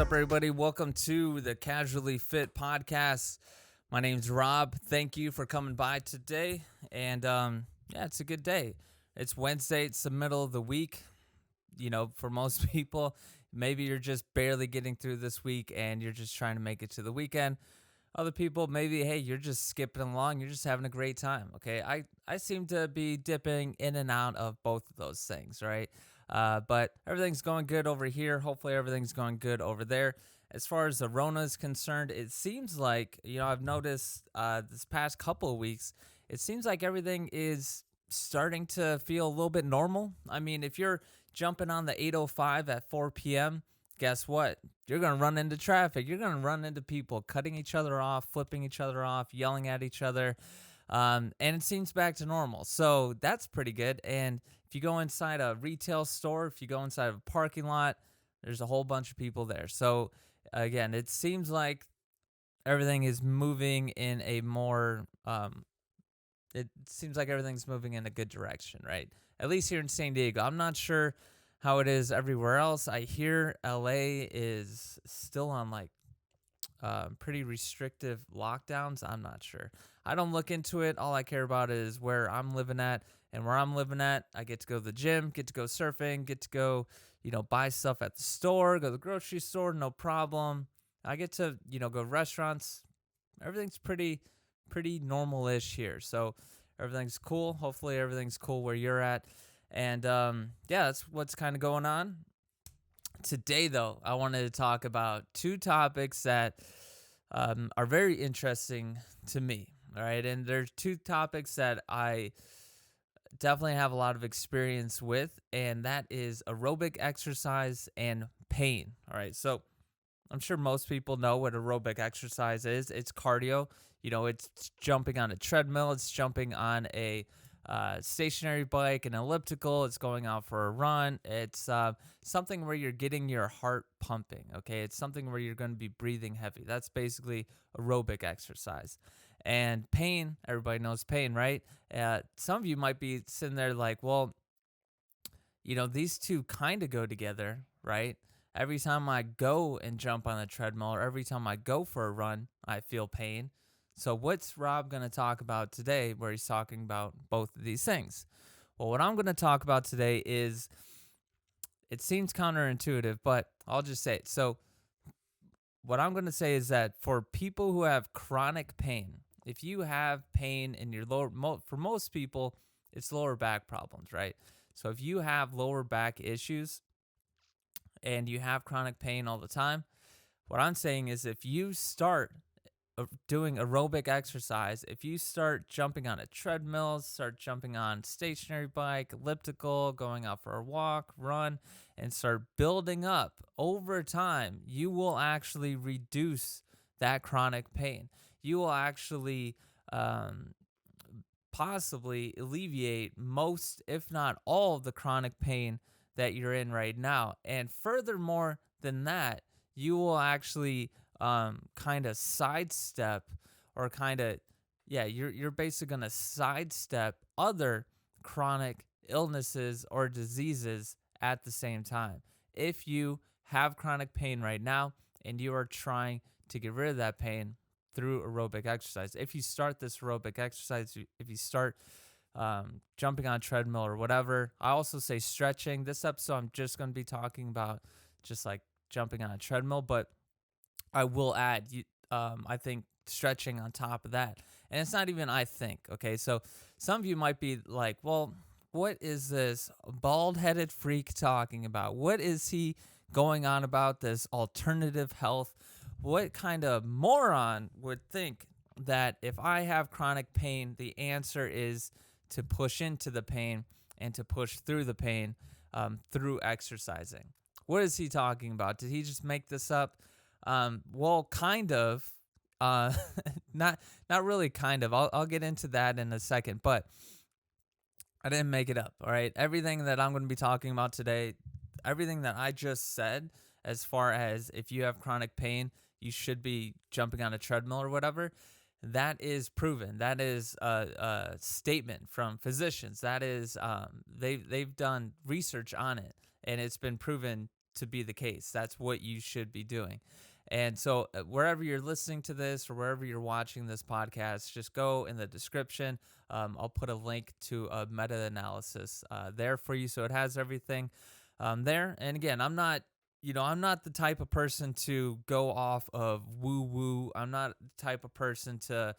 up, everybody? Welcome to the Casually Fit podcast. My name's Rob. Thank you for coming by today. And yeah, it's a good day. It's Wednesday. It's the middle of the week. You know, for most people, maybe you're just barely getting through this week and you're just trying to make it to the weekend. Other people, maybe, hey, you're just skipping along. You're just having a great time, okay? I seem to be dipping in and out of both of those things, right? But everything's going good over here. Hopefully everything's going good over there. As far as the Rona is concerned, it seems like, I've noticed this past couple of weeks, it seems like everything is starting to feel a little bit normal. I mean, if you're jumping on the 805 at 4 p.m., guess what? You're going to run into traffic. You're going to run into people cutting each other off, flipping each other off, yelling at each other. And it seems back to normal. So that's pretty good. And if you go inside a retail store, if you go inside of a parking lot, there's a whole bunch of people there. So again, it seems like everything is moving in a more, it seems like everything's moving in a good direction, right? At least here in San Diego. I'm not sure how it is everywhere else. I hear LA is still on like pretty restrictive lockdowns. I'm not sure. I don't look into it. All I care about is where I'm living at. And where I'm living at, I get to go to the gym, get to go surfing, get to go, buy stuff at the store, go to the grocery store, no problem. I get to, go to restaurants. Everything's pretty normal-ish here. So everything's cool. Hopefully everything's cool where you're at. And yeah, that's what's kind of going on. Today, though, I wanted to talk about two topics that are very interesting to me. All right. And there's two topics that I definitely have a lot of experience with, and that is aerobic exercise and pain. All right. So I'm sure most people know what aerobic exercise is. It's cardio. It's jumping on a treadmill. It's jumping on a stationary bike, an elliptical. It's going out for a run. It's something where you're getting your heart pumping, okay? It's something where you're going to be breathing heavy. That's basically aerobic exercise. And pain, everybody knows pain, right? Some of you might be sitting there like, well, these two kind of go together, right? Every time I go and jump on a treadmill or every time I go for a run, I feel pain. So what's Rob going to talk about today where he's talking about both of these things? Well, what I'm going to talk about today is, it seems counterintuitive, but I'll just say it. So what I'm going to say is that for people who have chronic pain, if you have pain in your for most people, it's lower back problems, right? So if you have lower back issues and you have chronic pain all the time, what I'm saying is if you start doing aerobic exercise, if you start jumping on a treadmill, start jumping on stationary bike, elliptical, going out for a walk, run, and start building up over time, you will actually reduce that chronic pain. You will actually possibly alleviate most, if not all, of the chronic pain that you're in right now. And furthermore than that, you will actually kind of sidestep or you're basically going to sidestep other chronic illnesses or diseases at the same time. If you have chronic pain right now and you are trying to get rid of that pain through aerobic exercise, if you start this aerobic exercise, if you start jumping on a treadmill or whatever, I also say stretching. This episode, I'm just going to be talking about just like jumping on a treadmill, but I will add, I think, stretching on top of that. And it's not even I think, okay? So some of you might be like, well, what is this bald-headed freak talking about? What is he going on about, this alternative health? What kind of moron would think that if I have chronic pain, the answer is to push into the pain and to push through the pain through exercising? What is he talking about? Did he just make this up? Well, kind of. Not really kind of. I'll get into that in a second, but I didn't make it up, all right? Everything that I'm going to be talking about today, everything that I just said, as far as if you have chronic pain, you should be jumping on a treadmill or whatever, that is proven. That is a statement from physicians. That is, they've done research on it, and it's been proven to be the case. That's what you should be doing. And so wherever you're listening to this or wherever you're watching this podcast, just go in the description. I'll put a link to a meta-analysis there for you. So it has everything there. And again, I'm not the type of person to go off of woo-woo. I'm not the type of person to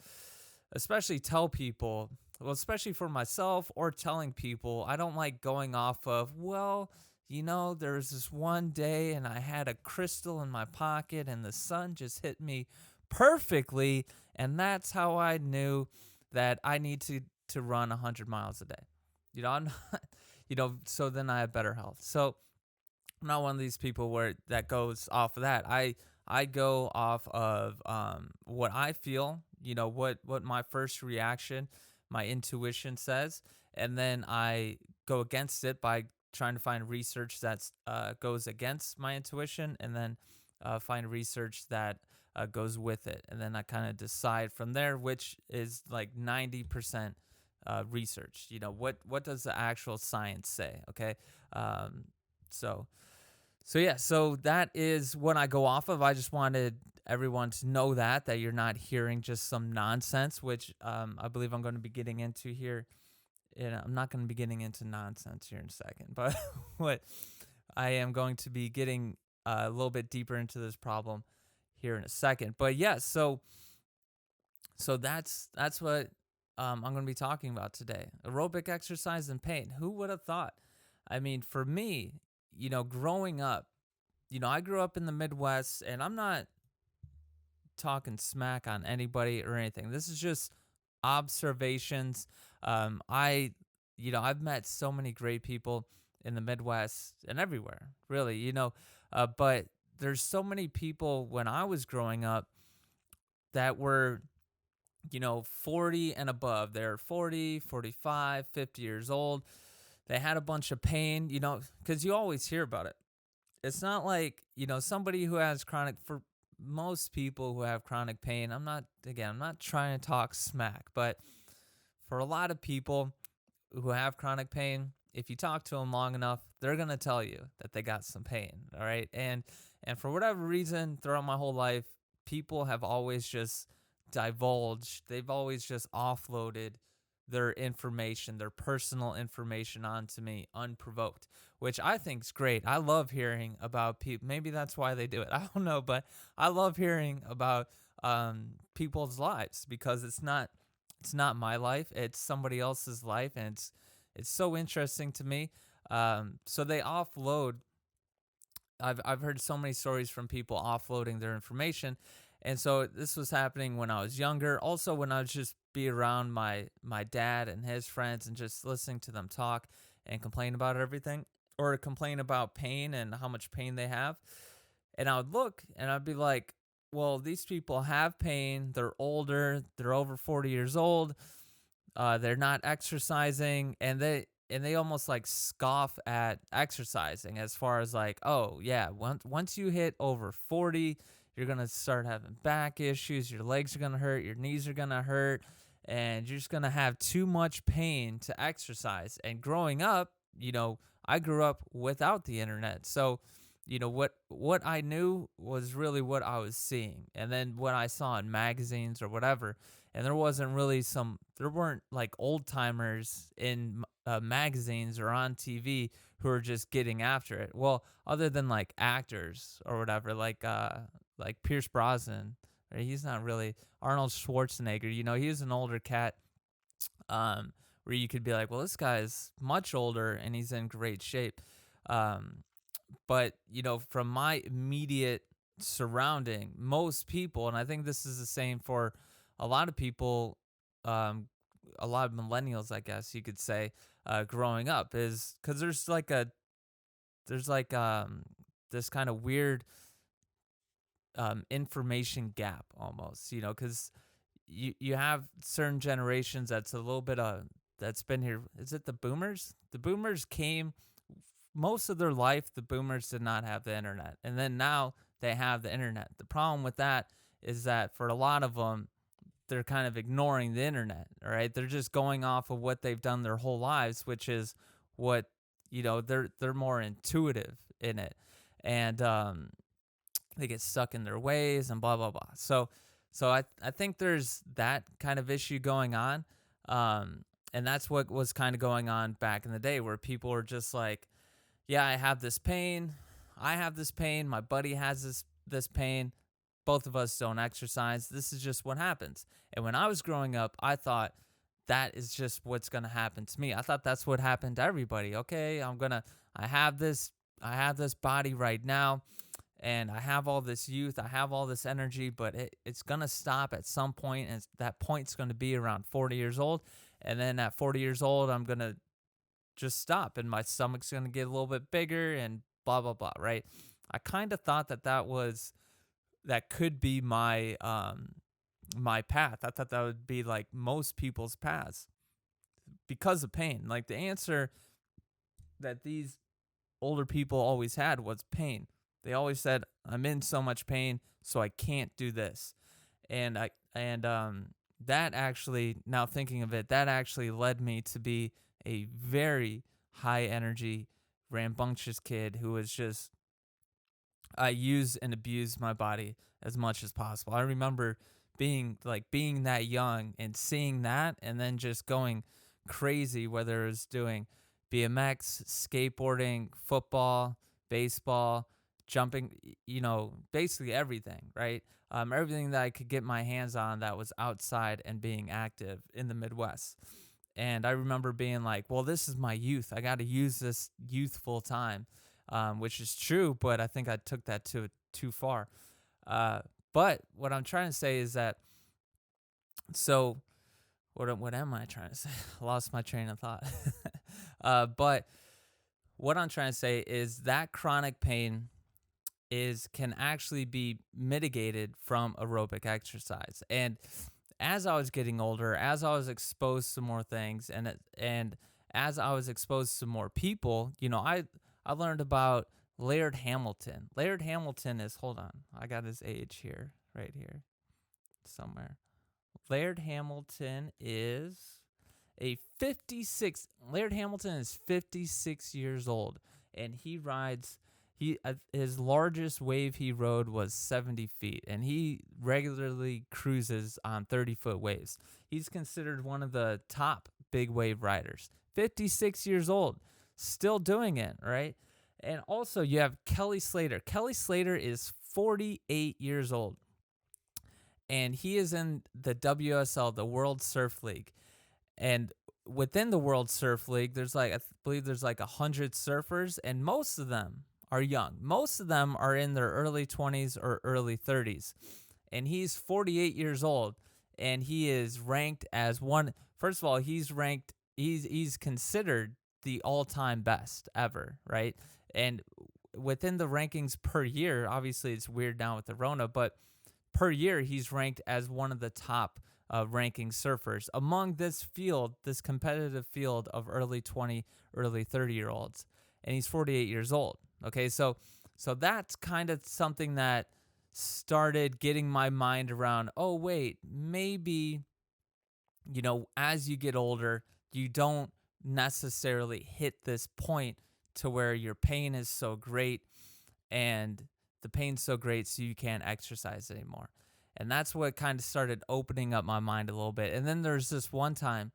especially tell people, well, especially for myself or telling people, I don't like going off of, well, there was this one day and I had a crystal in my pocket and the sun just hit me perfectly. And that's how I knew that I need to run 100 miles a day. I'm not, so then I have better health. So I'm not one of these people where that goes off of that. I go off of what I feel, what my first reaction, my intuition says, and then I go against it by trying to find research that goes against my intuition, and then find research that goes with it. And then I kind of decide from there, which is like 90% research. What does the actual science say? Okay. So that is what I go off of. I just wanted everyone to know that you're not hearing just some nonsense, which I believe I'm going to be getting into here. And I'm not going to be getting into nonsense here in a second, but what I am going to be getting a little bit deeper into this problem here in a second. But yeah, so that's what I'm going to be talking about today. Aerobic exercise and pain. Who would have thought? I mean, for me, growing up, I grew up in the Midwest, and I'm not talking smack on anybody or anything. This is just observations. I've met so many great people in the Midwest and everywhere, really, but there's so many people when I was growing up that were, 40 and above. They're 40, 45, 50 years old. They had a bunch of pain, because you always hear about it. It's not like, somebody who has for most people who have chronic pain, I'm not trying to talk smack, but for a lot of people who have chronic pain, if you talk to them long enough, they're going to tell you that they got some pain, all right? And for whatever reason, throughout my whole life, people have always just divulged, they've always just offloaded their information, their personal information onto me unprovoked, which I think is great. I love hearing about people. Maybe that's why they do it. I don't know, but I love hearing about people's lives because it's not my life. It's somebody else's life, and it's so interesting to me. So they offload. I've heard so many stories from people offloading their information. And so this was happening when I was younger. Also, when I was just be around my dad and his friends and just listening to them talk and complain about everything, or complain about pain and how much pain they have. And I would look and I'd be like, well, these people have pain. They're older. They're over 40 years old. They're not exercising, and they almost like scoff at exercising as far as like, oh yeah, once you hit over 40, you're going to start having back issues. Your legs are going to hurt. Your knees are going to hurt. And you're just going to have too much pain to exercise. And growing up, I grew up without the internet. So, what I knew was really what I was seeing. And then what I saw in magazines or whatever. And there weren't like old timers in magazines or on TV who are just getting after it. Well, other than like actors or whatever, like Pierce Brosnan, right? He's not really Arnold Schwarzenegger. He's an older cat, where you could be like, well, this guy's much older and he's in great shape. But from my immediate surrounding, most people, and I think this is the same for a lot of people, a lot of millennials, I guess you could say, growing up, is because there's this kind of weird information gap almost, because you have certain generations that's a little bit that's been here. Is it the boomers? The boomers came most of their life. The boomers did not have the internet, and then now they have the internet. The problem with that is that for a lot of them, they're kind of ignoring the internet. All right, they're just going off of what they've done their whole lives, which is what they're more intuitive in it. and they get stuck in their ways and blah blah blah. So I think there's that kind of issue going on, and that's what was kind of going on back in the day, where people were just like, yeah, I have this pain, my buddy has this pain, both of us don't exercise, this is just what happens. And when I was growing up, I thought that is just what's gonna happen to me. I thought that's what happened to everybody. Okay, I have this body right now, and I have all this youth, I have all this energy, but it's going to stop at some point, and that point's going to be around 40 years old, and then at 40 years old, I'm going to just stop, and my stomach's going to get a little bit bigger, and blah, blah, blah, right? I kind of thought that could be my path. I thought that would be like most people's paths because of pain. Like the answer that these older people always had was pain. They always said, I'm in so much pain, so I can't do this. And that actually, now thinking of it, that actually led me to be a very high energy, rambunctious kid who was just, I used and abused my body as much as possible. I remember being that young and seeing that, and then just going crazy, whether it was doing BMX, skateboarding, football, baseball, jumping, basically everything, right? Everything that I could get my hands on that was outside and being active in the Midwest. And I remember being like, well, this is my youth. I got to use this youthful time, which is true, but I think I took that too far. But what I'm trying to say is that, so what am I trying to say? I lost my train of thought. But what I'm trying to say is that chronic pain can actually be mitigated from aerobic exercise. And as I was getting older, as I was exposed to more things, and as I was exposed to more people, I learned about Laird Hamilton. Laird Hamilton is, hold on, I got his age here, right here, somewhere. Laird Hamilton is Laird Hamilton is 56 years old, and he rides, his largest wave he rode was 70 feet, and he regularly cruises on 30-foot waves. He's considered one of the top big wave riders. 56 years old, still doing it, right? And also you have Kelly Slater. Kelly Slater is 48 years old, and he is in the WSL, the World Surf League. And within the World Surf League, I believe there's 100 surfers, and most of them are young. Most of them are in their early 20s or early 30s. And he's 48 years old, and he is ranked as one. First of all, he's considered the all-time best ever, right? And within the rankings per year, obviously it's weird now with the Rona, but per year he's ranked as one of the top ranking surfers among this competitive field of early 20, early 30-year-olds. And he's 48 years old. Okay, so that's kind of something that started getting my mind around, oh, wait, maybe, as you get older, you don't necessarily hit this point to where your pain is so great, and the pain's so great so you can't exercise anymore. And that's what kind of started opening up my mind a little bit. And then there's this one time,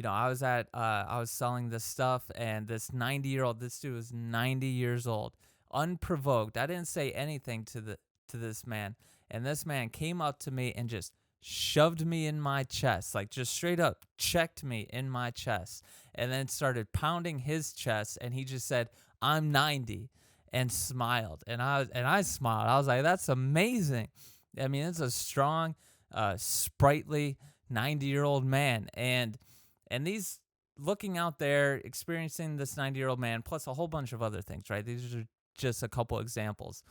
I was selling this stuff, and this dude was 90 years old, unprovoked. I didn't say anything to this man. And this man came up to me and just shoved me in my chest, like just straight up checked me in my chest, and then started pounding his chest. And he just said, I'm 90, and smiled. And I smiled. I was like, that's amazing. I mean, it's a strong, sprightly 90-year-old man. And these, looking out there, experiencing this 90-year-old man, plus a whole bunch of other things, right? These are just a couple examples.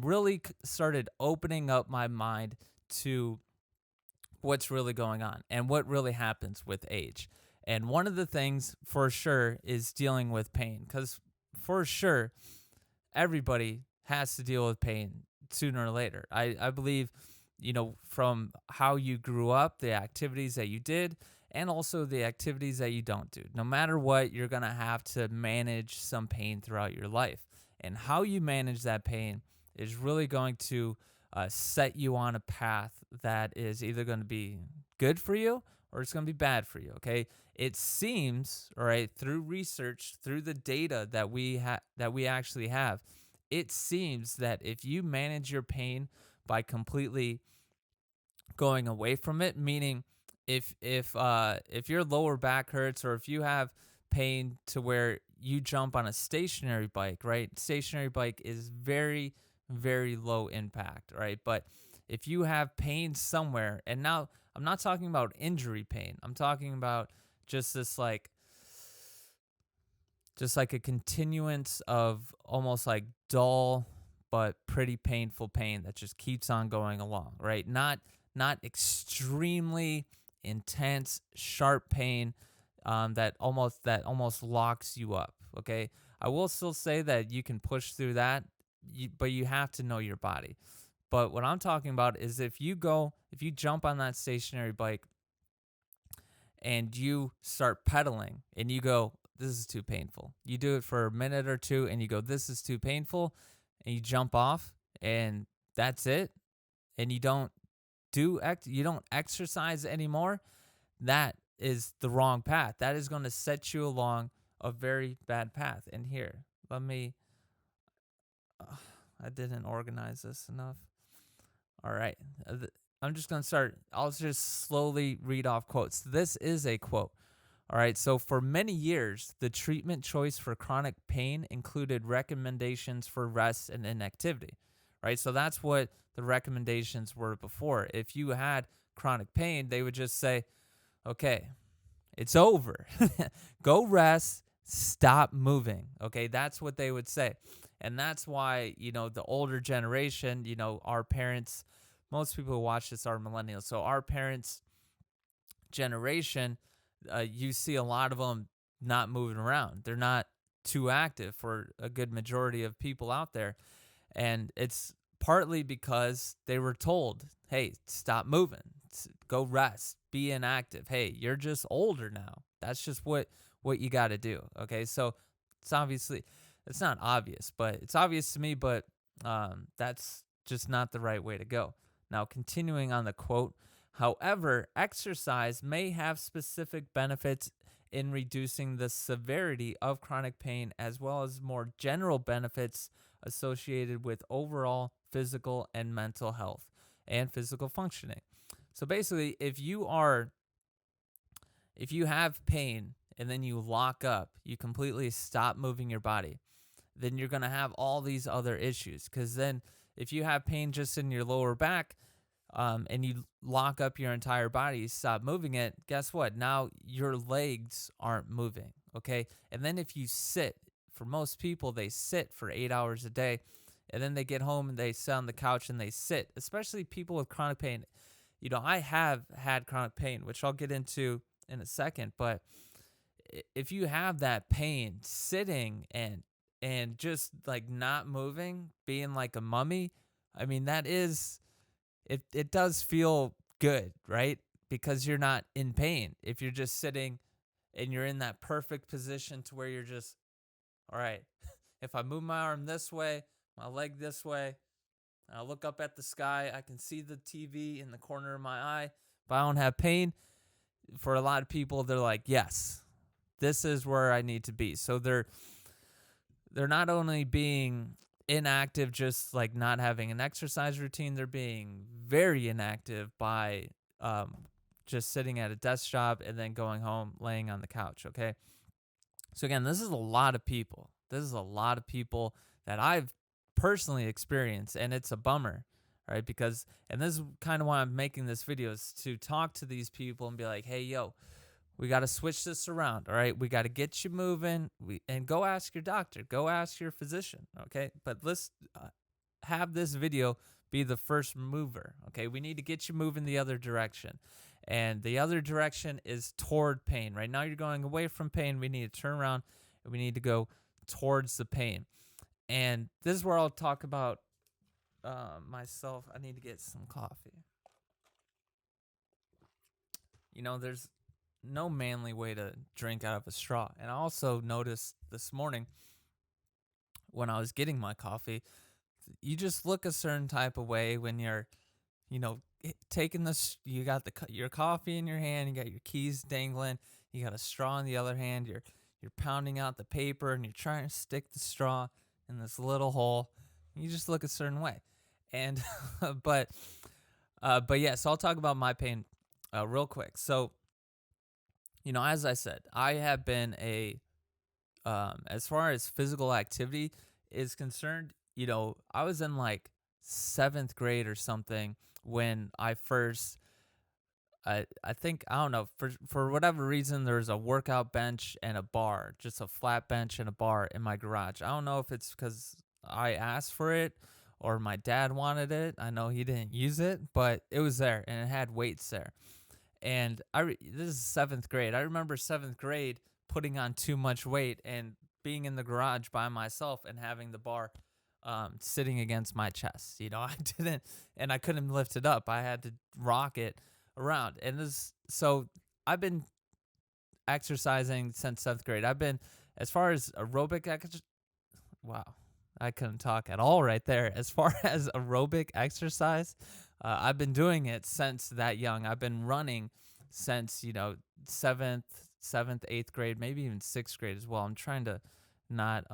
Really started opening up my mind to what's really going on and what really happens with age. And one of the things for sure is dealing with pain, because for sure everybody has to deal with pain sooner or later. I believe, from how you grew up, the activities that you did, and also the activities that you don't do. No matter what, you're going to have to manage some pain throughout your life. And how you manage that pain is really going to set you on a path that is either going to be good for you or it's going to be bad for you, okay? It seems, all right, through research, through the data that we actually have, it seems that if you manage your pain by completely going away from it, meaning if your lower back hurts, or if you have pain to where you jump on a stationary bike, right? Stationary bike is very, very low impact, right? But if you have pain somewhere, and now I'm not talking about injury pain, I'm talking about just this just like a continuance of almost like dull but pretty painful pain that just keeps on going along, right? Not extremely intense, sharp pain that almost locks you up. Okay, I will still say that you can push through that, but you have to know your body. But what I'm talking about is if you jump on that stationary bike and you start pedaling and you go, this is too painful. You do it for a minute or two and you go, this is too painful, and you jump off and that's it, and you don't exercise anymore. That is the wrong path. That is going to set you along a very bad path. And here, I didn't organize this enough. All right. I'm just going to start. I'll just slowly read off quotes. This is a quote. All right. So for many years, the treatment choice for chronic pain included recommendations for rest and inactivity. Right. So that's what the recommendations were before. If you had chronic pain, they would just say, okay, it's over. Go rest. Stop moving. Okay. That's what they would say. And that's why, the older generation, our parents, most people who watch this are millennials. So our parents' generation, you see a lot of them not moving around. They're not too active for a good majority of people out there. And it's partly because they were told, hey, stop moving, go rest, be inactive. Hey, you're just older now. That's just what you got to do. Okay. So it's not obvious, but it's obvious to me, but that's just not the right way to go. Now, continuing on the quote, however, exercise may have specific benefits in reducing the severity of chronic pain, as well as more general benefits associated with overall physical and mental health and physical functioning. So basically, if you have pain and then you lock up, you completely stop moving your body, then you're going to have all these other issues. Because then if you have pain just in your lower back and you lock up your entire body, you stop moving it, guess what? Now your legs aren't moving, okay? And then if you sit, for most people, they sit for 8 hours a day, and then they get home and they sit on the couch and they sit, especially people with chronic pain. I have had chronic pain, which I'll get into in a second, but if you have that pain, sitting and just like not moving, being like a mummy, I mean, it does feel good, right? Because you're not in pain. If you're just sitting and you're in that perfect position to where you're just, all right, if I move my arm this way, my leg this way, I look up at the sky, I can see the TV in the corner of my eye. If I don't have pain, for a lot of people, they're like, yes, this is where I need to be. So they're not only being inactive, just like not having an exercise routine, they're being very inactive by just sitting at a desk job and then going home, laying on the couch, okay? So again, this is a lot of people. This is a lot of people that I've personally experienced, and it's a bummer, right? Because, and this is kind of why I'm making this video, is to talk to these people and be like, hey, yo, we got to switch this around, all right? We got to get you moving, and go ask your doctor, go ask your physician, okay? But let's have this video be the first mover, okay? We need to get you moving the other direction. And the other direction is toward pain. Right now you're going away from pain. We need to turn around and we need to go towards the pain. And this is where I'll talk about myself. I need to get some coffee. There's no manly way to drink out of a straw. And I also noticed this morning when I was getting my coffee, you just look a certain type of way when you're, taking this. You got your coffee in your hand, you got your keys dangling, you got a straw in the other hand. You're pounding out the paper and you're trying to stick the straw in this little hole. You just look a certain way, and but yeah. So I'll talk about my pain real quick. So as I said, I have been as far as physical activity is concerned, I was in like 7th grade or something when I first, I think, I don't know, for whatever reason, there's a workout bench and a bar, just a flat bench and a bar in my garage. I don't know if it's because I asked for it or my dad wanted it. I know he didn't use it, but it was there and it had weights there. And this is 7th grade. I remember 7th grade putting on too much weight and being in the garage by myself and having the bar sitting against my chest. I didn't, and I couldn't lift it up. I had to rock it around. And so I've been exercising since 7th grade. I've been, as far as aerobic, wow, I couldn't talk at all right there. As far as aerobic exercise, I've been doing it since that young. I've been running since, 7th, 8th grade, maybe even 6th grade as well. I'm trying to not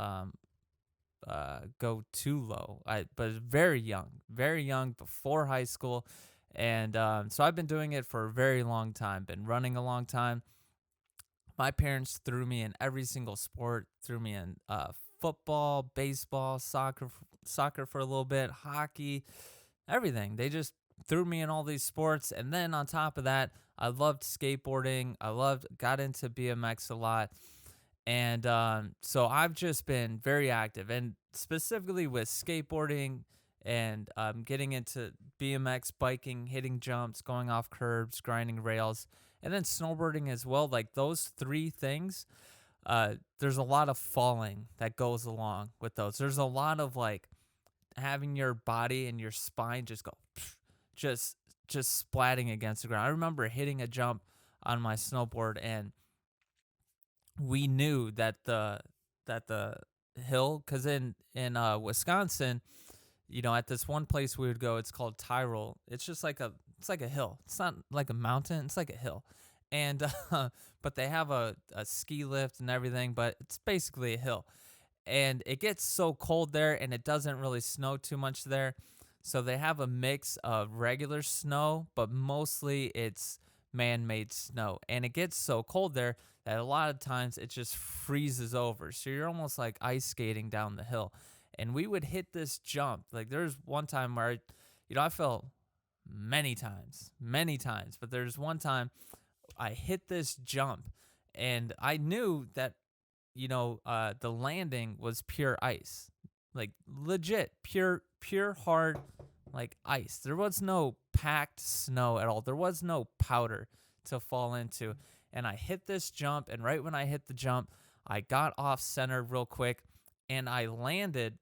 go too low, but very young before high school. And so I've been doing it for a very long time, been running a long time. My parents threw me in every single sport, threw me in football, baseball, soccer for a little bit, hockey, everything. They just threw me in all these sports. And then on top of that, I loved skateboarding. Got into BMX a lot. And so I've just been very active, and specifically with skateboarding and getting into BMX, biking, hitting jumps, going off curbs, grinding rails, and then snowboarding as well. Like those 3 things, there's a lot of falling that goes along with those. There's a lot of like having your body and your spine just go, just splatting against the ground. I remember hitting a jump on my snowboard, and we knew that the hill, because in Wisconsin, at this one place we would go, it's called Tyrol. It's just like it's like a hill. It's not like a mountain. It's like a hill, and but they have a ski lift and everything. But it's basically a hill, and it gets so cold there, and it doesn't really snow too much there. So they have a mix of regular snow, but mostly it's man-made snow, and it gets so cold there that a lot of times it just freezes over. So you're almost like ice skating down the hill. And we would hit this jump. Like there's one time where, I fell many times, but there's one time I hit this jump, and I knew that, the landing was pure ice, like legit pure hard, like ice. There was no packed snow at all. There was no powder to fall into. And I hit this jump, and right when I hit the jump, I got off center real quick, and I landed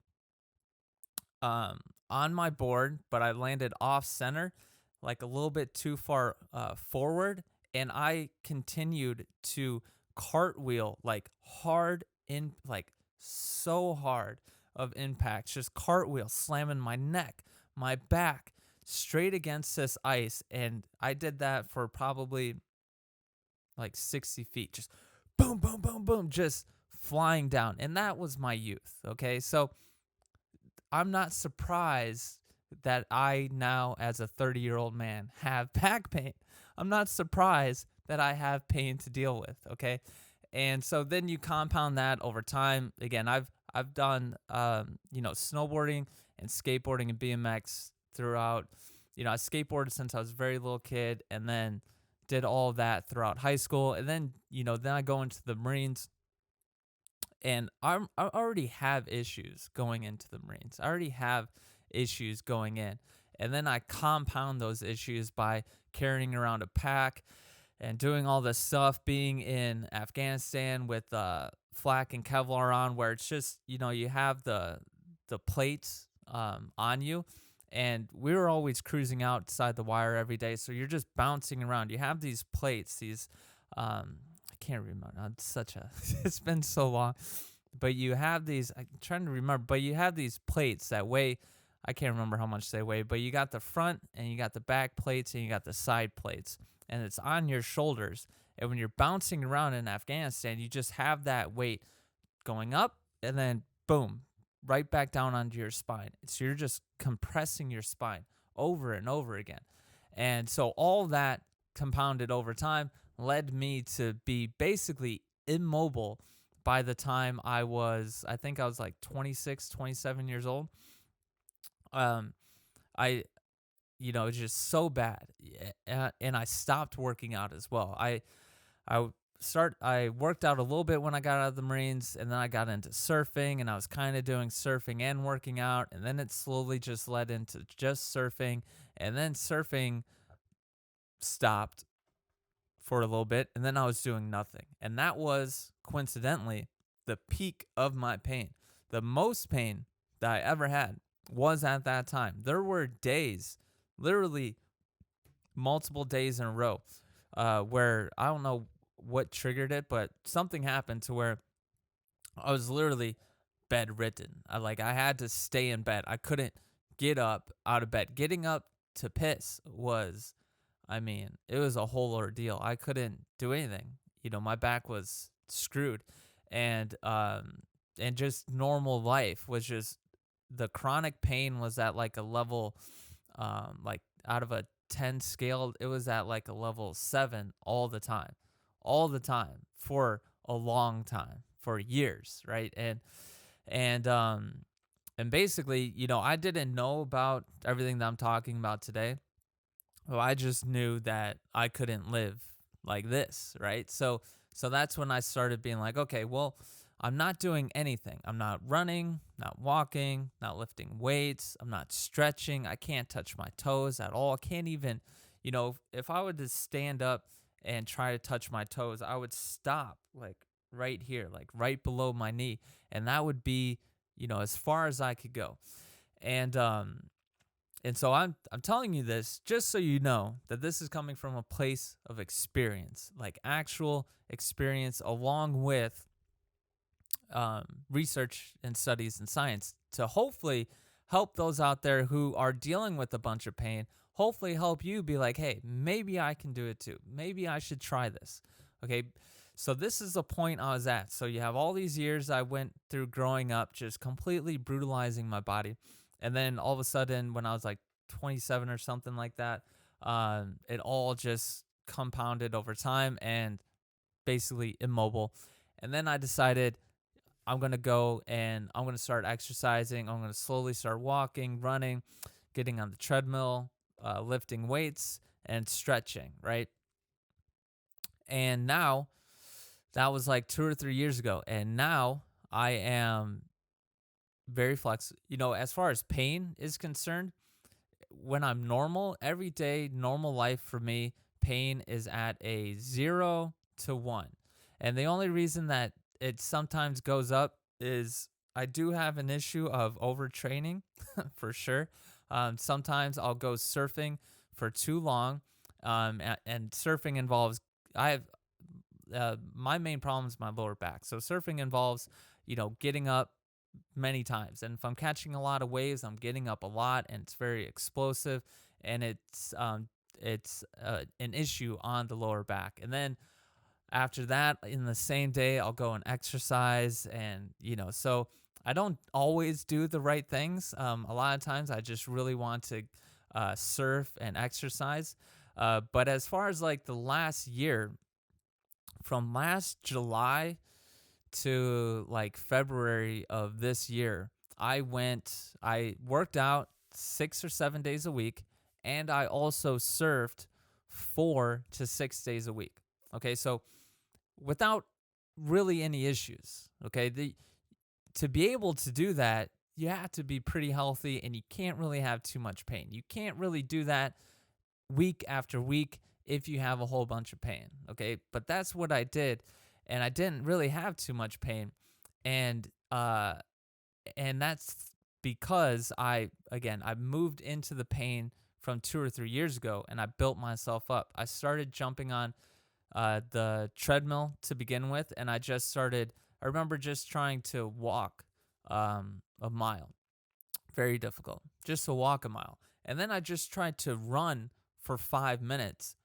on my board, but I landed off center, like a little bit too far forward, and I continued to cartwheel, like hard in, like so hard of impact, just cartwheel, slamming my neck, my back straight against this ice. And I did that for probably like 60 feet, just boom, boom, boom, boom, just flying down. And that was my youth. Okay. So I'm not surprised that I now, as a 30-year-old man, have back pain. I'm not surprised that I have pain to deal with. Okay. And so then you compound that over time. Again, I've done, snowboarding and skateboarding and BMX throughout. I skateboarded since I was a very little kid, and then did all that throughout high school. And then, then I go into the Marines, and I already have issues going into the Marines. I already have issues going in. And then I compound those issues by carrying around a pack and doing all this stuff, being in Afghanistan with flak and Kevlar on, where it's just, you have the plates on you. And we were always cruising outside the wire every day, so you're just bouncing around. You have these plates, I can't remember. It's been so long. but you have these, I'm trying to remember, but you have these plates that weigh, I can't remember how much they weigh, but you got the front and you got the back plates and you got the side plates, and it's on your shoulders. And when you're bouncing around in Afghanistan, you just have that weight going up and then boom, right back down onto your spine. So you're just compressing your spine over and over again. And so all that compounded over time led me to be basically immobile by the time I think I was like 26, 27 years old. I, it's just so bad. And I stopped working out as well. I worked out a little bit when I got out of the Marines, and then I got into surfing, and I was kind of doing surfing and working out, and then it slowly just led into just surfing, and then surfing stopped for a little bit, and then I was doing nothing. And that was, coincidentally, the peak of my pain. The most pain that I ever had was at that time. There were days, literally multiple days in a row, where I don't know what triggered it, but something happened to where I was literally bedridden. I had to stay in bed. I couldn't get up out of bed. Getting up to piss was, it was a whole ordeal. I couldn't do anything. My back was screwed, and just normal life was just, the chronic pain was at like a level, like out of a 10 scale, it was at like a level 7 all the time for a long time, for years, right? And basically, I didn't know about everything that I'm talking about today. Well, I just knew that I couldn't live like this, right? So that's when I started being like, okay, well, I'm not doing anything. I'm not running, not walking, not lifting weights. I'm not stretching. I can't touch my toes at all. I can't even, if I were to stand up and try to touch my toes, I would stop like right here, like right below my knee. And that would be, as far as I could go. And so I'm telling you this just so you know that this is coming from a place of experience, like actual experience, along with research and studies and science, to hopefully help those out there who are dealing with a bunch of pain, hopefully help you be like, hey, maybe I can do it too. Maybe I should try this. Okay, so this is the point I was at. So you have all these years I went through growing up just completely brutalizing my body. And then all of a sudden, when I was like 27 or something like that, it all just compounded over time and basically immobile. And then I decided I'm going to go and I'm going to start exercising. I'm going to slowly start walking, running, getting on the treadmill, lifting weights, and stretching, right? And now, that was like 2 or 3 years ago. And now I am very flexible. As far as pain is concerned, when I'm normal, everyday normal life for me, pain is at a 0 to 1. And the only reason that it sometimes goes up is I do have an issue of overtraining for sure. Sometimes I'll go surfing for too long. And surfing involves, my main problem is my lower back. So surfing involves, getting up many times. And if I'm catching a lot of waves, I'm getting up a lot, and it's very explosive, and it's an issue on the lower back. And then after that, in the same day, I'll go and exercise, and so I don't always do the right things. A lot of times I just really want to surf and exercise. But as far as like the last year, from last July to like February of this year, I worked out 6 or 7 days a week, and I also surfed 4 to 6 days a week. Okay, so without really any issues. Okay, to be able to do that, you have to be pretty healthy, and you can't really have too much pain. You can't really do that week after week if you have a whole bunch of pain. Okay, but that's what I did, and I didn't really have too much pain, and that's because I moved into the pain from 2 or 3 years ago, and I built myself up. I started jumping on the treadmill to begin with, and I just started I remember just trying to walk a mile. Very difficult. Just to walk a mile. And then I just tried to run for 5 minutes.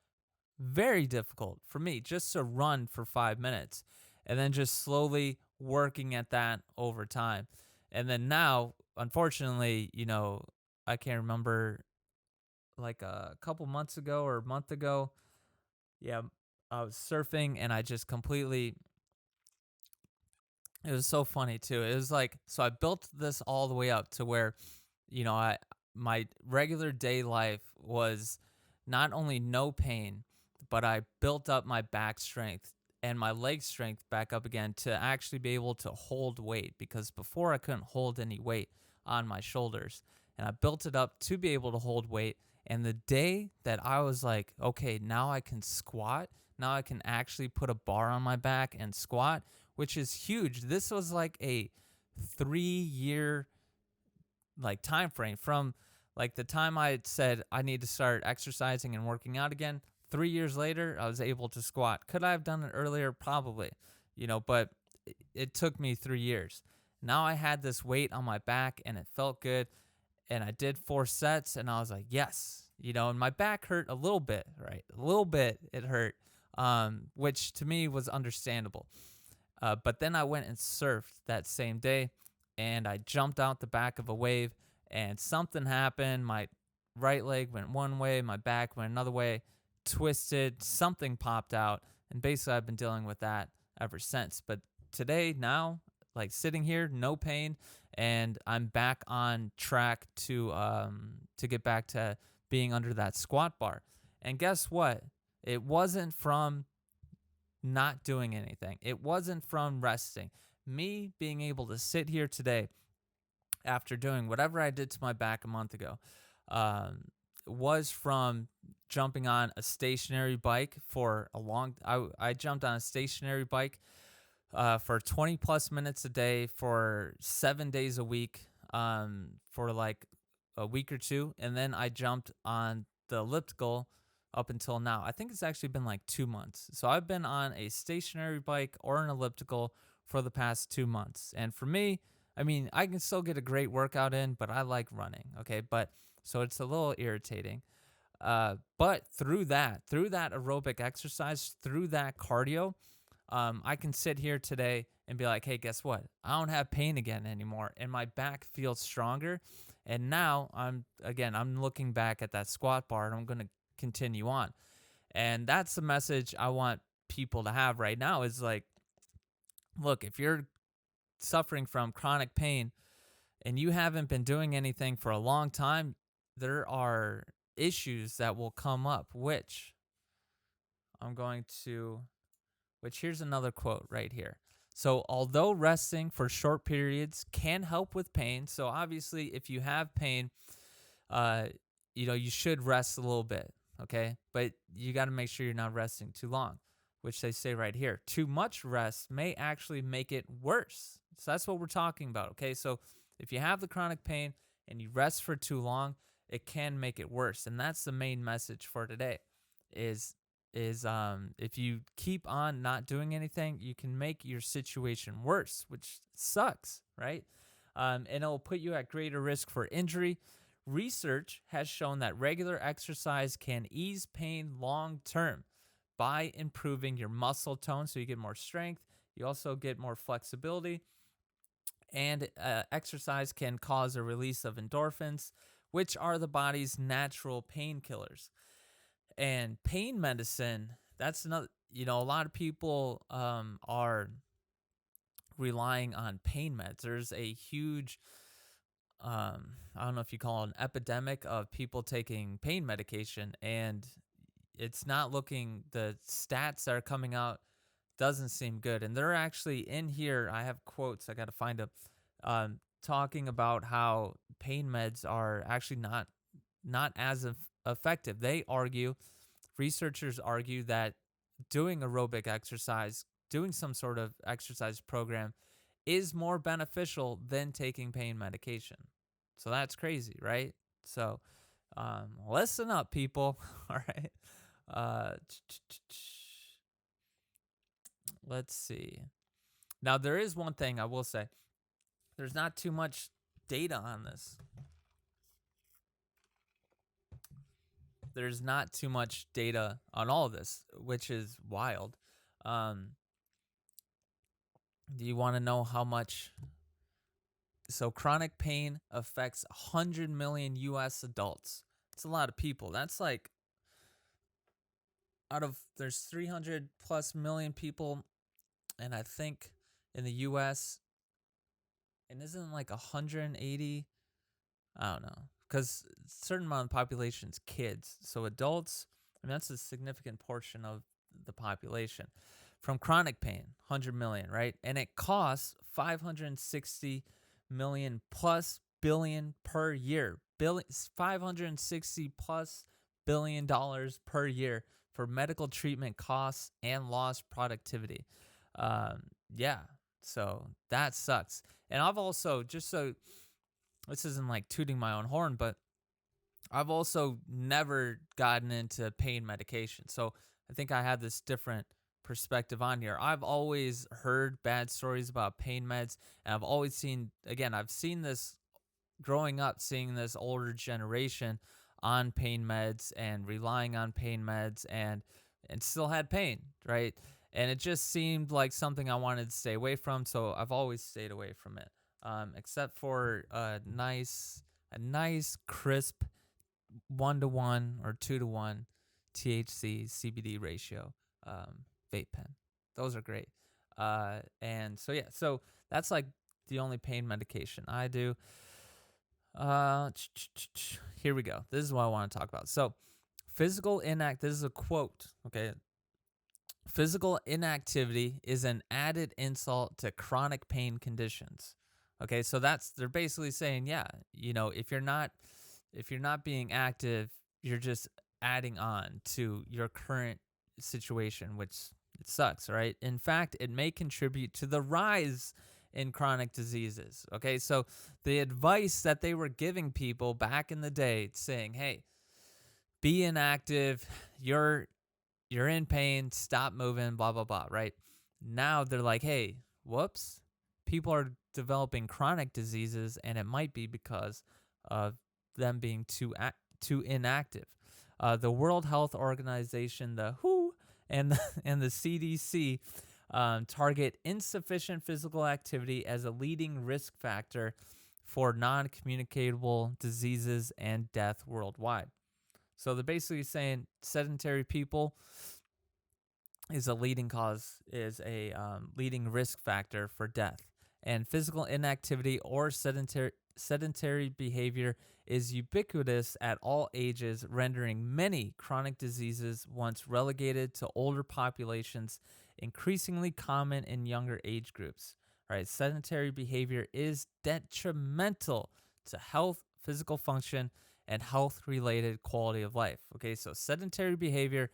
Very difficult for me just to run for 5 minutes. And then just slowly working at that over time. And then now, unfortunately, I can't remember, like a couple months ago or a month ago. Yeah, I was surfing and I just completely, it was so funny too. It was like, so I built this all the way up to where, my regular day life was not only no pain, but I built up my back strength and my leg strength back up again to actually be able to hold weight, because before I couldn't hold any weight on my shoulders. And I built it up to be able to hold weight. And the day that I was like, okay, now I can squat, now I can actually put a bar on my back and squat, which is huge. This was like a 3-year like time frame from like the time I had said I need to start exercising and working out again. 3 years later, I was able to squat. Could I have done it earlier? Probably, but it took me 3 years. Now I had this weight on my back and it felt good. And I did 4 sets and I was like, yes, and my back hurt a little bit, right? A little bit it hurt, which to me was understandable. But then I went and surfed that same day and I jumped out the back of a wave and something happened. My right leg went one way, my back went another way, twisted, something popped out. And basically I've been dealing with that ever since. But today, now, like sitting here, no pain, and I'm back on track to get back to being under that squat bar. And guess what? It wasn't from not doing anything. It wasn't from resting. Me being able to sit here today after doing whatever I did to my back a month ago was from jumping on a stationary bike for a long. I jumped on a stationary bike for 20 plus minutes a day for 7 days a week for like a week or two. And then I jumped on the elliptical up until now. I think it's actually been like 2 months. So I've been on a stationary bike or an elliptical for the past 2 months. And for me, I mean, I can still get a great workout in, but I like running. Okay. But so it's a little irritating. But through that aerobic exercise, through that cardio, I can sit here today and be like, hey, guess what? I don't have pain again anymore. And my back feels stronger. And now I'm looking back at that squat bar and I'm going to continue on. And that's the message I want people to have right now is like, look, if you're suffering from chronic pain and you haven't been doing anything for a long time, there are issues that will come up, which here's another quote right here. So although resting for short periods can help with pain, so obviously if you have pain, you should rest a little bit, okay? But you got to make sure you're not resting too long, which they say right here. Too much rest may actually make it worse. So that's what we're talking about, okay? So if you have the chronic pain and you rest for too long, it can make it worse. And that's the main message for today is if you keep on not doing anything, you can make your situation worse, which sucks, right? And it'll put you at greater risk for injury. Research has shown that regular exercise can ease pain long term by improving your muscle tone, so you get more strength. You also get more flexibility. And exercise can cause a release of endorphins, which are the body's natural painkillers. And pain medicine, that's another, a lot of people are relying on pain meds. There's a huge, I don't know if you call it an epidemic of people taking pain medication, and it's not looking, the stats that are coming out doesn't seem good. And they're actually in here, I have quotes, I got to find them, talking about how pain meds are actually not as effective. Researchers argue that doing aerobic exercise, doing some sort of exercise program is more beneficial than taking pain medication. So that's crazy, right? So listen up, people. All right. Let's see. Now, there is one thing I will say. There's not too much data on this. There's not too much data on all of this, which is wild. Do you want to know how much? So chronic pain affects 100 million U.S. adults. It's a lot of people. That's like there's 300 plus million people, and I think in the U.S., and isn't like 180? I don't know, because a certain amount of the population is kids. So adults, I mean, that's a significant portion of the population. From chronic pain, 100 million, right? And it costs 560 million plus billion per year. 560 plus $1 billion per year for medical treatment costs and lost productivity. Yeah, so that sucks. And I've also, just so this isn't like tooting my own horn, but I've also never gotten into pain medication. So I think I have this different perspective on here. I've always heard bad stories about pain meds, and I've always seen, again, I've seen this growing up, seeing this older generation on pain meds and relying on pain meds and still had pain, right? And it just seemed like something I wanted to stay away from, so I've always stayed away from it, except for a nice crisp 1-to-1 or 2-to-1 THC CBD ratio vape pen. Those are great. And so, yeah, so that's like the only pain medication I do. Here we go. This is what I want to talk about. So this is a quote, okay? Physical inactivity is an added insult to chronic pain conditions. Okay, so they're basically saying, yeah, if you're not being active, you're just adding on to your current situation, which it sucks, right? In fact, it may contribute to the rise in chronic diseases. Okay, so the advice that they were giving people back in the day, saying, hey, be inactive, you're in pain, stop moving, blah, blah, blah, right? Now they're like, hey, whoops, people are developing chronic diseases, and it might be because of them being too inactive. The World Health Organization, the WHO, and the CDC target insufficient physical activity as a leading risk factor for non-communicable diseases and death worldwide. So they're basically saying sedentary people is a leading risk factor for death. And physical inactivity or sedentary behavior is ubiquitous at all ages, rendering many chronic diseases once relegated to older populations increasingly common in younger age groups. All right, sedentary behavior is detrimental to health, physical function, and health-related quality of life. Okay, so sedentary behavior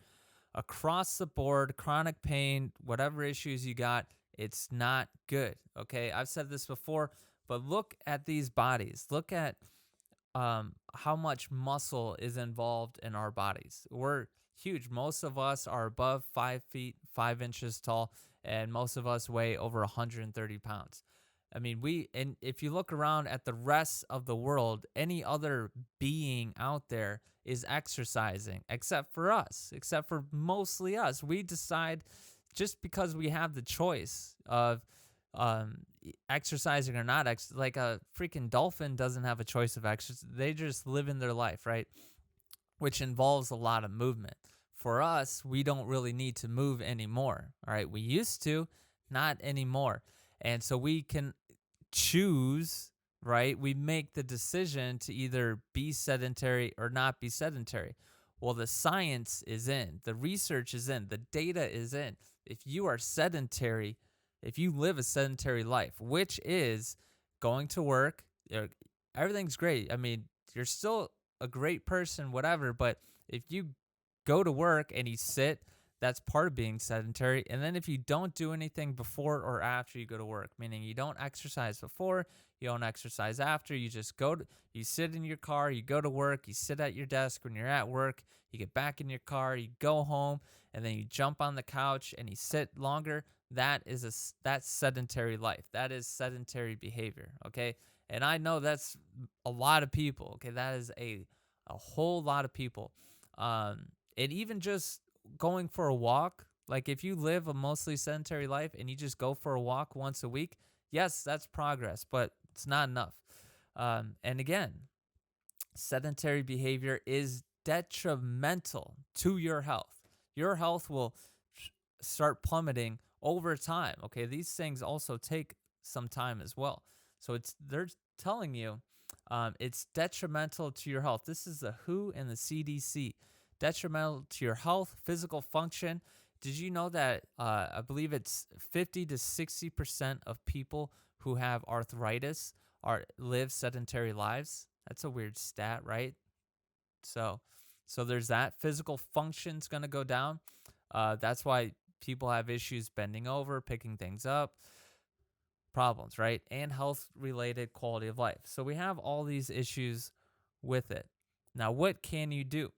across the board, chronic pain, whatever issues you got, it's not good. Okay, I've said this before, but look at these bodies. Look at how much muscle is involved in our bodies. We're huge. Most of us are above 5 feet, 5 inches tall, and most of us weigh over 130 pounds. I mean, and if you look around at the rest of the world, any other being out there is exercising, except for mostly us. We decide, just because we have the choice of exercising or not, like a freaking dolphin doesn't have a choice of exercise. They just live in their life, right? Which involves a lot of movement. For us, we don't really need to move anymore. All right, we used to, not anymore. And so we can choose, right? We make the decision to either be sedentary or not be sedentary. Well, the science is in, the research is in, the data is in. If you are sedentary, if you live a sedentary life, which is going to work, everything's great. I mean, you're still a great person, whatever, but if you go to work and you sit, That's part of being sedentary. And then if you don't do anything before or after you go to work, meaning you don't exercise before, you don't exercise after, you just you sit in your car, you go to work, you sit at your desk when you're at work, you get back in your car, you go home, and then you jump on the couch and you sit longer. That's sedentary life. That is sedentary behavior. Okay. And I know that's a lot of people. Okay. That is a whole lot of people. And even just going for a walk, like if you live a mostly sedentary life and you just go for a walk once a week, yes, that's progress, but it's not enough. And again, sedentary behavior is detrimental to your health. Your health will start plummeting over time. Okay, these things also take some time as well. So they're telling you it's detrimental to your health. This is the WHO and the CDC. Detrimental to your health, physical function. Did you know that I believe it's 50 to 60% of people who have arthritis live sedentary lives? That's a weird stat, right? So there's that. Physical function's going to go down. That's why people have issues bending over, picking things up, problems, right? And health-related quality of life. So we have all these issues with it. Now, what can you do?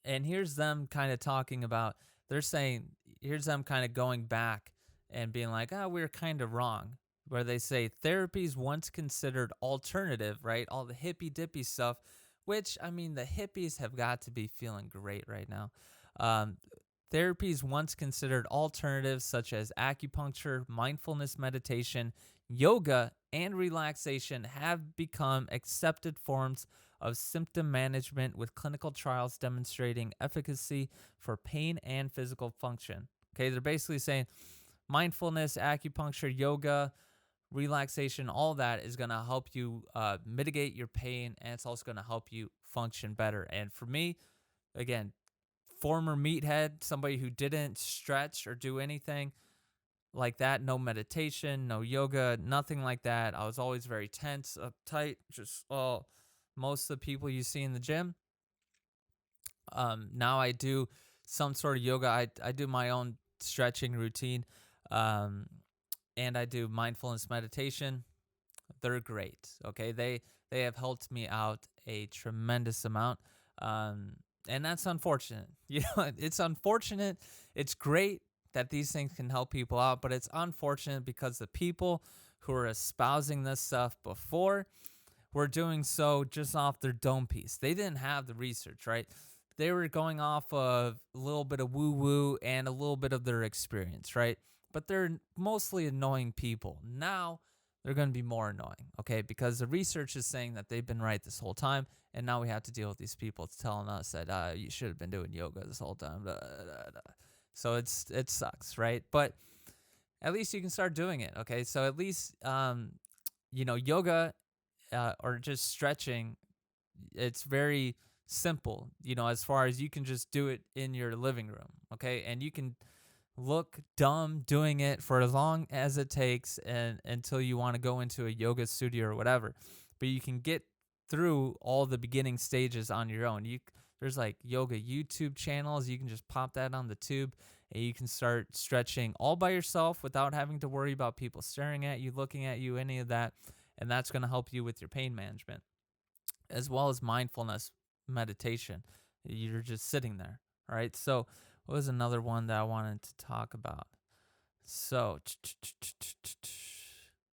And here's them kind of talking about, here's them kind of going back and being like, we're kind of wrong. Where they say therapies once considered alternative, right? All the hippy dippy stuff, which, I mean, the hippies have got to be feeling great right now. Therapies once considered alternatives such as acupuncture, mindfulness meditation, yoga, and relaxation have become accepted forms of symptom management with clinical trials demonstrating efficacy for pain and physical function. Okay, they're basically saying mindfulness, acupuncture, yoga, relaxation, all that is going to help you mitigate your pain, and it's also going to help you function better. And for me, again, former meathead, somebody who didn't stretch or do anything like that, no meditation, no yoga, nothing like that. I was always very tense, uptight, just most of the people you see in the gym. Now I do some sort of yoga. I do my own stretching routine, and I do mindfulness meditation. They're great. Okay, they have helped me out a tremendous amount. And that's unfortunate. You know, it's unfortunate. It's great that these things can help people out, but it's unfortunate because the people who are espousing this stuff before were doing so just off their dome piece. They didn't have the research, right? They were going off of a little bit of woo-woo and a little bit of their experience, right? But they're mostly annoying people. Now they're going to be more annoying, okay? Because the research is saying that they've been right this whole time, and now we have to deal with these people telling us that you should have been doing yoga this whole time. Blah, blah, blah. So it sucks, right? But at least you can start doing it, okay? So at least, yoga or just stretching, it's very simple, as far as you can just do it in your living room, okay? And you can look dumb doing it for as long as it takes and until you want to go into a yoga studio or whatever. But you can get through all the beginning stages on your own. There's like yoga YouTube channels. You can just pop that on the tube and you can start stretching all by yourself without having to worry about people staring at you, looking at you, any of that. And that's going to help you with your pain management, as well as mindfulness meditation. You're just sitting there. All right. So what was another one that I wanted to talk about? So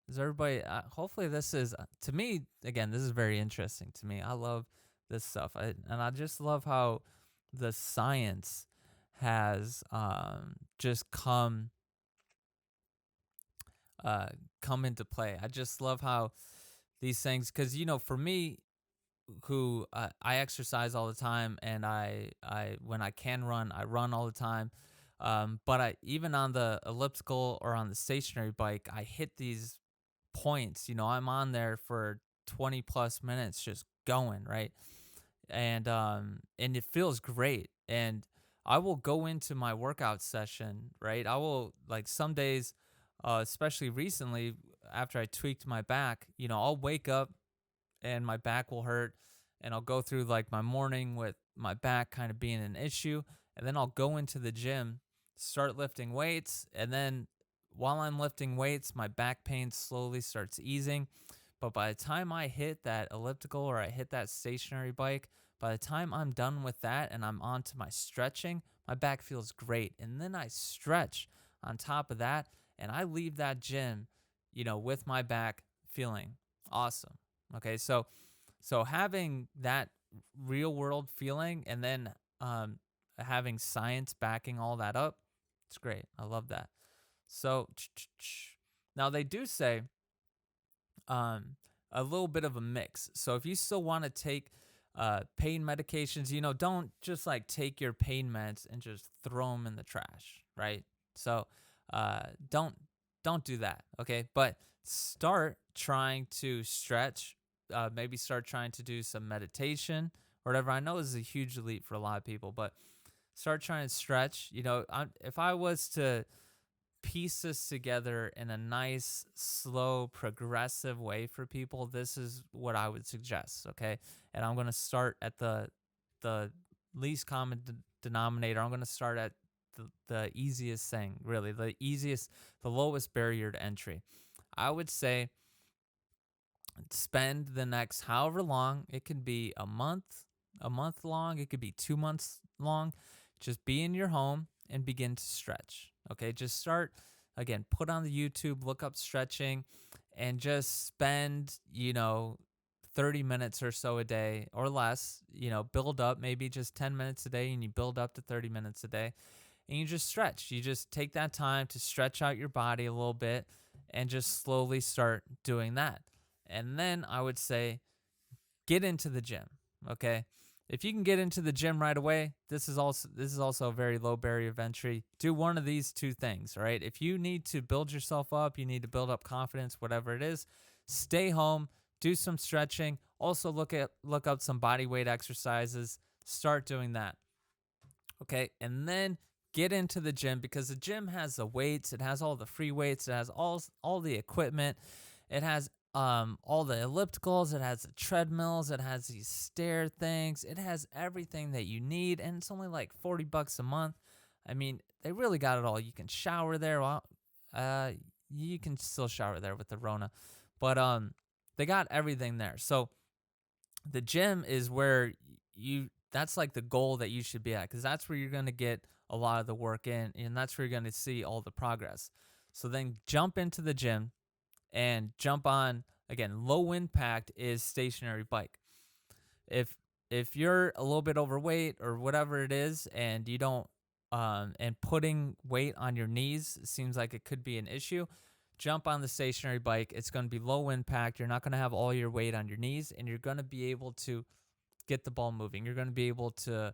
is everybody, hopefully this is, to me, again, this is very interesting to me. I love this stuff. And I just love how the science has just come into play. I just love how these things, because, for me, who I exercise all the time, and I when I can run, I run all the time. But even on the elliptical or on the stationary bike, I hit these points. I'm on there for 20 plus minutes just going, right? And it feels great. And I will go into my workout session, right? I will, like, some days, especially recently after I tweaked my back, I'll wake up and my back will hurt, and I'll go through like my morning with my back kind of being an issue, and then I'll go into the gym, start lifting weights, and then while I'm lifting weights, my back pain slowly starts easing. But by the time I hit that elliptical or I hit that stationary bike, by the time I'm done with that and I'm on to my stretching, my back feels great. And then I stretch on top of that, and I leave that gym, with my back feeling awesome. Okay, so having that real world feeling and then having science backing all that up, it's great. I love that. So now they do say a little bit of a mix. So if you still want to take pain medications, don't just like take your pain meds and just throw them in the trash, right? So don't do that, okay? But start trying to stretch. Maybe start trying to do some meditation or whatever. I know this is a huge leap for a lot of people, but start trying to stretch. If I was to piece this together in a nice, slow, progressive way for people, this is what I would suggest, okay? And I'm going to start at the least common denominator. I'm going to start at the easiest thing, really, the lowest barrier to entry. I would say spend the next however long. It can be a month long. It could be 2 months long. Just be in your home and begin to stretch. Okay, just start, again, put on the YouTube, look up stretching, and just spend, 30 minutes or so a day or less, build up, maybe just 10 minutes a day, and you build up to 30 minutes a day, and you just stretch. You just take that time to stretch out your body a little bit and just slowly start doing that. And then I would say get into the gym, okay? If you can get into the gym right away, this is also a very low barrier of entry. Do one of these two things, right? If you need to build yourself up, you need to build up confidence, whatever it is, stay home, do some stretching. Also look up some body weight exercises. Start doing that. Okay, and then get into the gym, because the gym has the weights, it has all the free weights, it has all the equipment, it has all the ellipticals, it has the treadmills, it has these stair things, it has everything that you need, and it's only like $40 a month. I mean, they really got it all. You can shower there. Well, you can still shower there with the Rona, but they got everything there. So the gym is where that's like the goal that you should be at, because that's where you're going to get a lot of the work in, and that's where you're going to see all the progress. So then jump into the gym and jump on, again, low impact is stationary bike. If you're a little bit overweight or whatever it is, and you don't and putting weight on your knees seems like it could be an issue, jump on the stationary bike. It's going to be low impact. You're not going to have all your weight on your knees, and you're going to be able to get the ball moving. You're going to be able to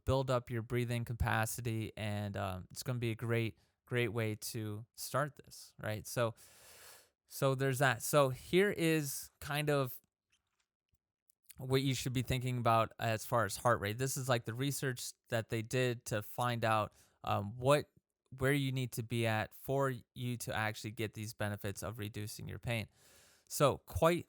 build up your breathing capacity, and it's going to be a great way to start this, right? So there's that. So here is kind of what you should be thinking about as far as heart rate. This is like the research that they did to find out where you need to be at for you to actually get these benefits of reducing your pain. So quite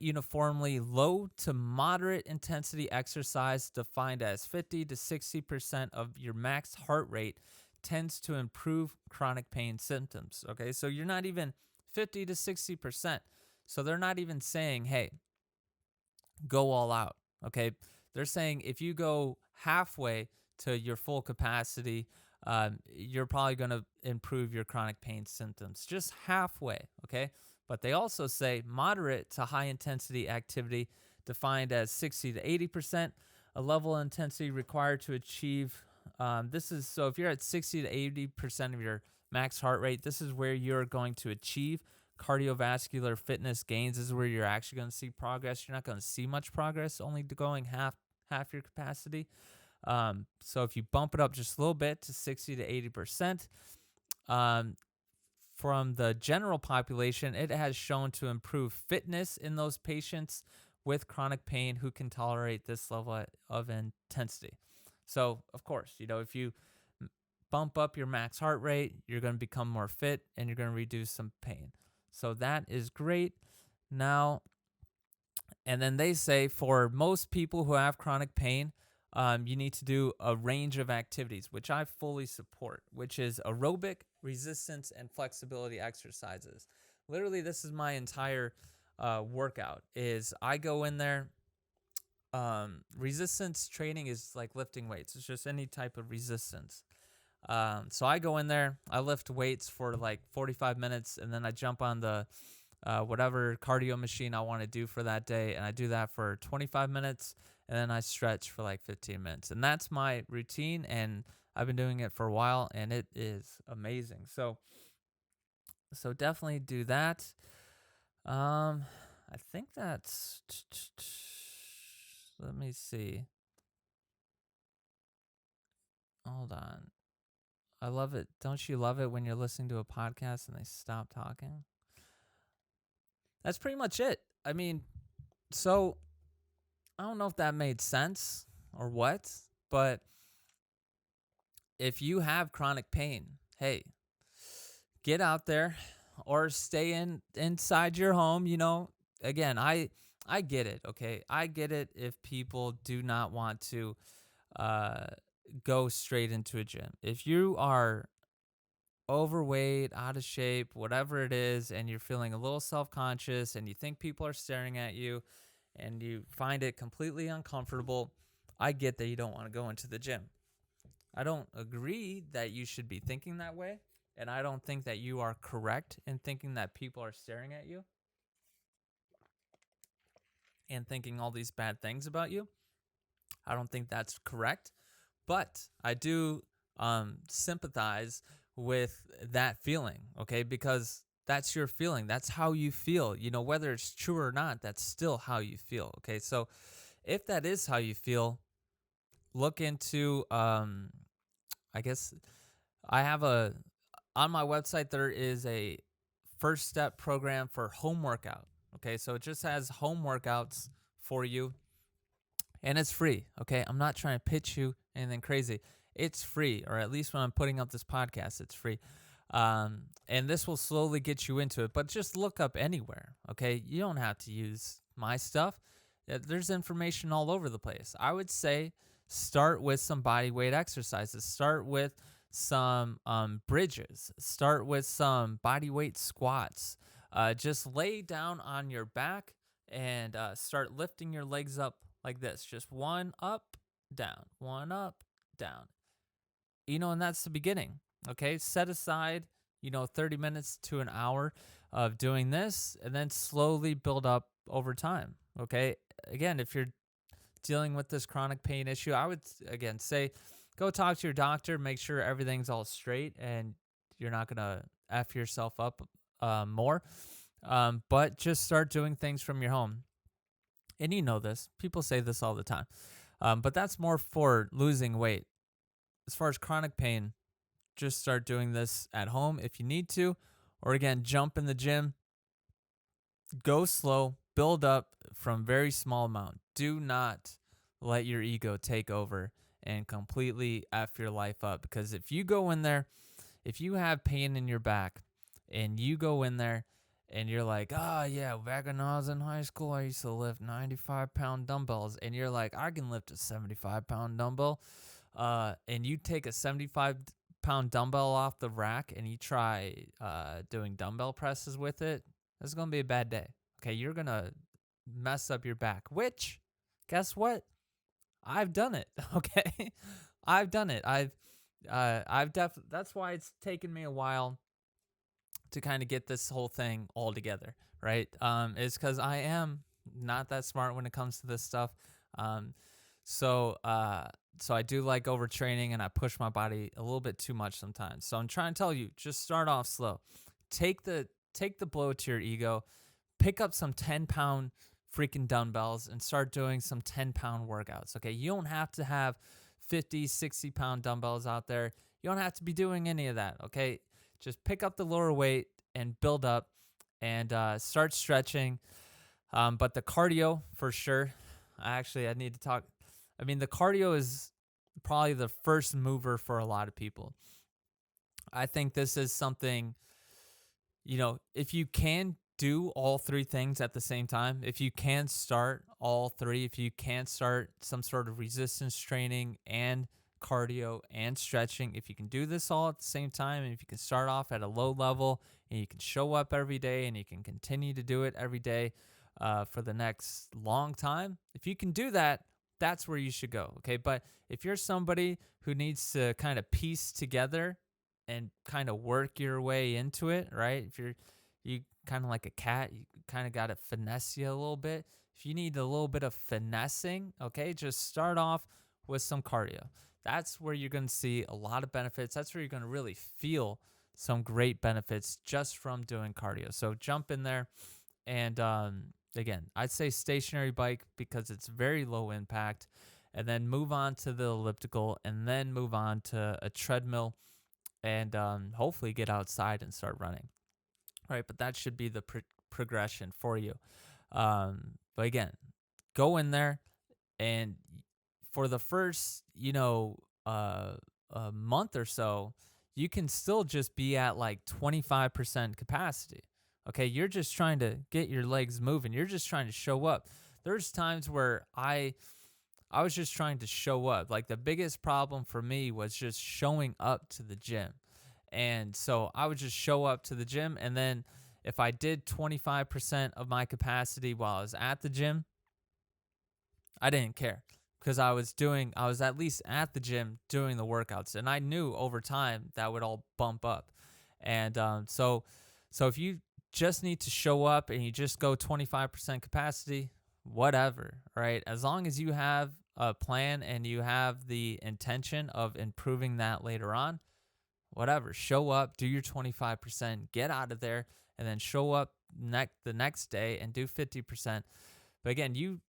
uniformly low to moderate intensity exercise, defined as 50 to 60% of your max heart rate, tends to improve chronic pain symptoms. Okay, so you're not even 50 to 60%. So they're not even saying, hey, go all out. Okay, they're saying if you go halfway to your full capacity, you're probably going to improve your chronic pain symptoms just halfway. Okay, but they also say moderate to high intensity activity, defined as 60 to 80%, a level of intensity required to achieve. So if you're at 60 to 80% of your max heart rate, this is where you're going to achieve cardiovascular fitness gains. This is where you're actually going to see progress. You're not going to see much progress, only going half your capacity. So if you bump it up just a little bit to 60 to 80%, from the general population, it has shown to improve fitness in those patients with chronic pain who can tolerate this level of intensity. So, of course, if you bump up your max heart rate, you're going to become more fit and you're going to reduce some pain. So that is great. Now, and then they say for most people who have chronic pain, you need to do a range of activities, which I fully support, which is aerobic, resistance, and flexibility exercises. Literally, this is my entire workout. Is I go in there. Resistance training is like lifting weights. It's just any type of resistance. So I go in there, I lift weights for like 45 minutes, and then I jump on the whatever cardio machine I want to do for that day, and I do that for 25 minutes, and then I stretch for like 15 minutes. And that's my routine, and I've been doing it for a while, and it is amazing. So definitely do that. I think that's... Let me see. Hold on. I love it. Don't you love it when you're listening to a podcast and they stop talking? That's pretty much it. I mean, so I don't know if that made sense or what, but if you have chronic pain, hey, get out there or stay inside your home. Again, I get it. Okay, I get it if people do not want to go straight into a gym. If you are overweight, out of shape, whatever it is, and you're feeling a little self-conscious and you think people are staring at you and you find it completely uncomfortable, I get that you don't want to go into the gym. I don't agree that you should be thinking that way, and I don't think that you are correct in thinking that people are staring at you and thinking all these bad things about you. I don't think that's correct, but I do sympathize with that feeling, okay? Because that's your feeling. That's how you feel. Whether it's true or not, that's still how you feel, okay? So if that is how you feel, look into, I guess I have on my website, there is a first step program for home workout, okay? So it just has home workouts for you, and it's free, okay? I'm not trying to pitch you anything crazy. It's free, or at least when I'm putting up this podcast, it's free. And this will slowly get you into it, but just look up anywhere, okay? You don't have to use my stuff. There's information all over the place. I would say start with some body weight exercises. Start with some bridges. Start with some body weight squats. Just lay down on your back and start lifting your legs up like this. Just one up, down, one up, down. And that's the beginning, okay? Set aside, 30 minutes to an hour of doing this, and then slowly build up over time, okay? Again, if you're dealing with this chronic pain issue, I would, again, say go talk to your doctor, make sure everything's all straight, and you're not going to F yourself up more. But just start doing things from your home. And you know this. People say this all the time. But that's more for losing weight. As far as chronic pain, just start doing this at home if you need to. Or again, jump in the gym. Go slow. Build up from very small amount. Do not let your ego take over and completely F your life up. Because if you go in there, if you have pain in your back and you go in there and you're like, yeah, back when I was in high school, I used to lift 95-pound dumbbells. And you're like, I can lift a 75-pound dumbbell. And you take a 75-pound dumbbell off the rack and you try doing dumbbell presses with it, it's going to be a bad day. Okay, you're going to mess up your back, which, guess what? I've done it, okay? I've done it. That's why it's taken me a while to kind of get this whole thing all together, right? Is because I am not that smart when it comes to this stuff. So I do like overtraining, and I push my body a little bit too much sometimes. So I'm trying to tell you, just start off slow. Take the blow to your ego. Pick up some 10-pound freaking dumbbells and start doing some 10-pound workouts, okay? You don't have to have 50, 60-pound dumbbells out there. You don't have to be doing any of that, okay? Just pick up the lower weight and build up and start stretching. But the cardio, for sure. I need to talk. I mean, the cardio is probably the first mover for a lot of people. I think this is something, if you can do all three things at the same time, if you can start all three, if you can start some sort of resistance training and cardio and stretching, if you can do this all at the same time, and if you can start off at a low level and you can show up every day and you can continue to do it every day for the next long time, if you can do that, that's where you should go. Okay. But if you're somebody who needs to kind of piece together and kind of work your way into it, right? If you kind of like a cat, you kind of got to finesse you a little bit. If you need a little bit of finessing, okay, just start off with some cardio. That's where you're going to see a lot of benefits. That's where you're going to really feel some great benefits just from doing cardio. So jump in there. And again, I'd say stationary bike because it's very low impact, and then move on to the elliptical, and then move on to a treadmill, and hopefully get outside and start running. Right, but that should be the progression for you. But again, go in there, and for the first, a month or so, you can still just be at like 25% capacity. Okay, you're just trying to get your legs moving. You're just trying to show up. There's times where I was just trying to show up. Like the biggest problem for me was just showing up to the gym. And so I would just show up to the gym, and then if I did 25% of my capacity while I was at the gym, I didn't care because I was at least at the gym doing the workouts, and I knew over time that would all bump up. And so if you just need to show up and you just go 25% capacity, whatever, right? As long as you have a plan and you have the intention of improving that later on, whatever, show up, do your 25%, get out of there, and then show up the next day and do 50%. But again, you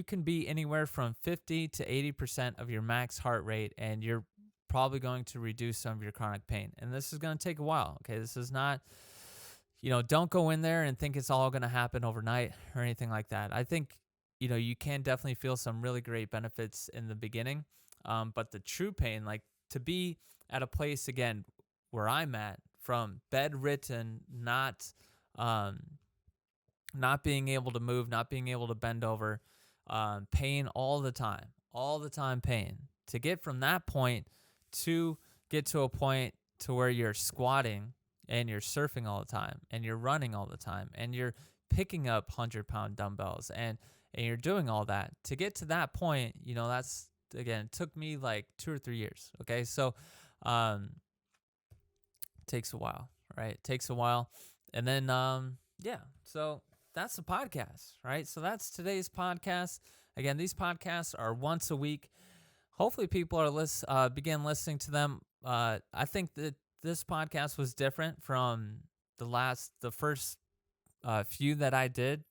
can be anywhere from 50 to 80% of your max heart rate, and you're probably going to reduce some of your chronic pain. And this is going to take a while, okay? This is not, don't go in there and think it's all going to happen overnight or anything like that. I think, you can definitely feel some really great benefits in the beginning, but the true pain, like to be at a place again where I'm at, from bedridden, not being able to move, not being able to bend over, pain all the time pain. To get from that point to get to a point to where you're squatting and you're surfing all the time and you're running all the time and you're picking up 100-pound dumbbells and you're doing all that. To get to that point, that's, again, it took me like 2 or 3 years. Okay. So, takes a while, right? It takes a while. And then, so that's the podcast, right? So that's today's podcast. Again, these podcasts are once a week. Hopefully people are begin listening to them. I think that this podcast was different from the first few that I did.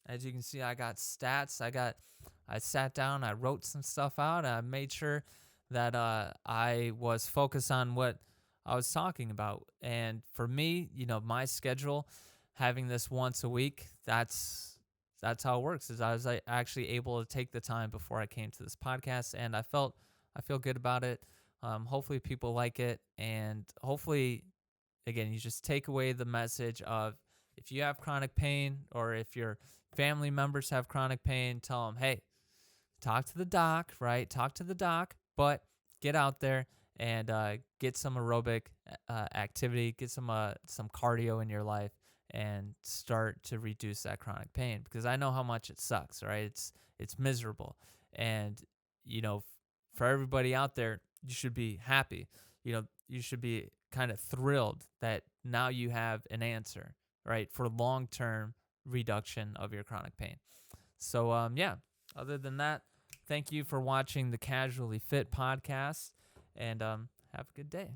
As you can see, I got stats. I sat down, I wrote some stuff out. I made sure that I was focused on what I was talking about. And for me, my schedule, having this once a week, that's how it works. Is I was actually able to take the time before I came to this podcast, and I feel good about it. Hopefully people like it, and hopefully, again, you just take away the message of, if you have chronic pain or if your family members have chronic pain, tell them, hey, talk to the doc, right? Talk to the doc, but get out there and get some aerobic activity, get some cardio in your life, and start to reduce that chronic pain, because I know how much it sucks, right? It's miserable. And, for everybody out there, you should be happy. You should be kind of thrilled that now you have an answer, right, for long-term reduction of your chronic pain. So, other than that, thank you for watching the Casually Fit podcast, and have a good day.